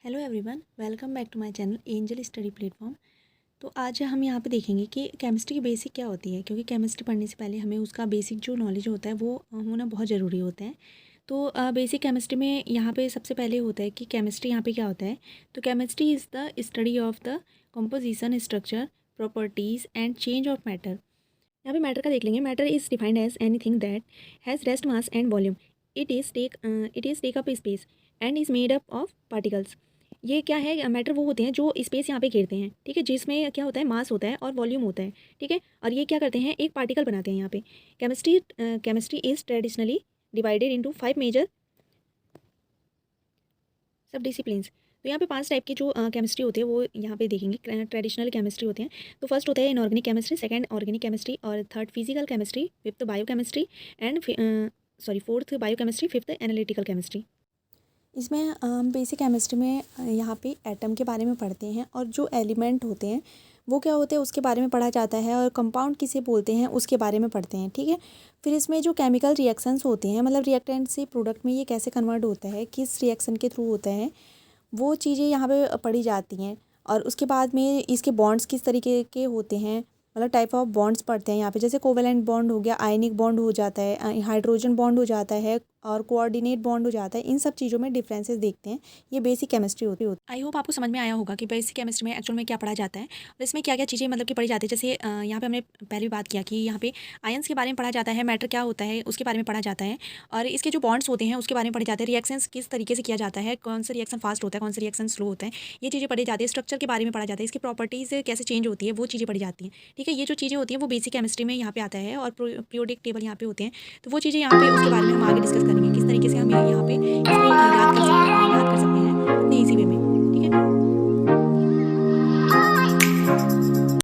Hello everyone, welcome back to my channel Angel Study Platform. तो आज हम यहाँ पे देखेंगे कि केमिस्ट्री की बेसिक क्या होती है, क्योंकि केमिस्ट्री पढ़ने से पहले हमें उसका बेसिक जो नॉलेज होता है वो होना बहुत ज़रूरी होता है। तो बेसिक केमिस्ट्री में यहाँ पे सबसे पहले होता है कि केमिस्ट्री यहाँ पे क्या होता है। तो chemistry is the study of the composition, structure, properties and change of matter. यहाँ पे मैटर का देख लेंगे। Matter is defined as anything that has rest, mass and volume. It is take up space and is made up of particles. ये क्या है, matter वो होते हैं जो स्पेस यहाँ पे घेरते हैं, ठीक है, जिसमें क्या होता है, मास होता है और वॉल्यूम होता है, ठीक है। और ये क्या करते हैं, एक पार्टिकल बनाते हैं यहाँ पे। Chemistry is traditionally divided into 5 major sub disciplines. तो यहाँ पे 5 टाइप की जो केमिस्ट्री होती है वो यहाँ पे देखेंगे। ट्रेडिशनल केमिस्ट्री होते हैं। तो फर्स्ट होता है inorganic chemistry, second organic chemistry, और third physical chemistry, fifth biochemistry and fourth biochemistry, fifth analytical chemistry. इसमें हम बेसिक केमिस्ट्री में यहाँ पे एटम के बारे में पढ़ते हैं, और जो एलिमेंट होते हैं वो क्या होते हैं उसके बारे में पढ़ा जाता है, और कंपाउंड किसे बोलते हैं उसके बारे में पढ़ते हैं, ठीक है। फिर इसमें जो केमिकल रिएक्शंस होते हैं, मतलब रिएक्टेंट से प्रोडक्ट में ये कैसे कन्वर्ट होता है, किस रिएक्शन के थ्रू होता है, वो चीज़ें यहाँ पे पढ़ी जाती हैं। और उसके बाद में इसके बॉन्ड्स किस तरीके के होते हैं, मतलब टाइप ऑफ बॉन्ड्स पढ़ते हैं यहाँ पे। जैसे कोवेलेंट बॉन्ड हो गया, आयनिक बॉन्ड हो जाता है, हाइड्रोजन बॉन्ड हो जाता है, और कोऑर्डिनेट बॉन्ड हो जाता है। इन सब चीज़ों में डिफरेंसेस देखते हैं। ये बेसिक केमिस्ट्री होती है। आई होप आपको समझ में आया होगा कि बेसिक केमिस्ट्री में एक्चुअल में क्या पढ़ा जाता है और इसमें क्या क्या चीज़ें मतलब कि पढ़ी जाती है। जैसे यहाँ पे हमने पहले भी बात किया कि यहाँ पे आयंस के बारे में पढ़ा जाता है, मैटर क्या होता है उसके बारे में पढ़ा जाता है, और इसके जो बॉन्ड्स होते हैं उसके बारे में पढ़े जाते हैं, रिएक्शंस किस तरीके से किया जाता है, कौन सा रिएक्शन फास्ट होता है, कौन सा रिएक्शन स्लो होता है, ये चीज़ें पढ़ी जाती है। स्ट्रक्चर के बारे में पढ़ा जाता है, इसकी प्रॉपर्टीज़ कैसे चेंज होती है वो चीज़ें पढ़ी जाती हैं, ठीक है। ये जो चीज़ें होती हैं वो बेसिक केमिस्ट्री में यहाँ पे आता है, और पीरियोडिक टेबल यहाँ पे होते हैं। तो वो चीज़ें यहाँ पे उसके बारे में हम आगे डिस्कस करेंगे, किस तरीके से हम यहाँ पे इसको याद कर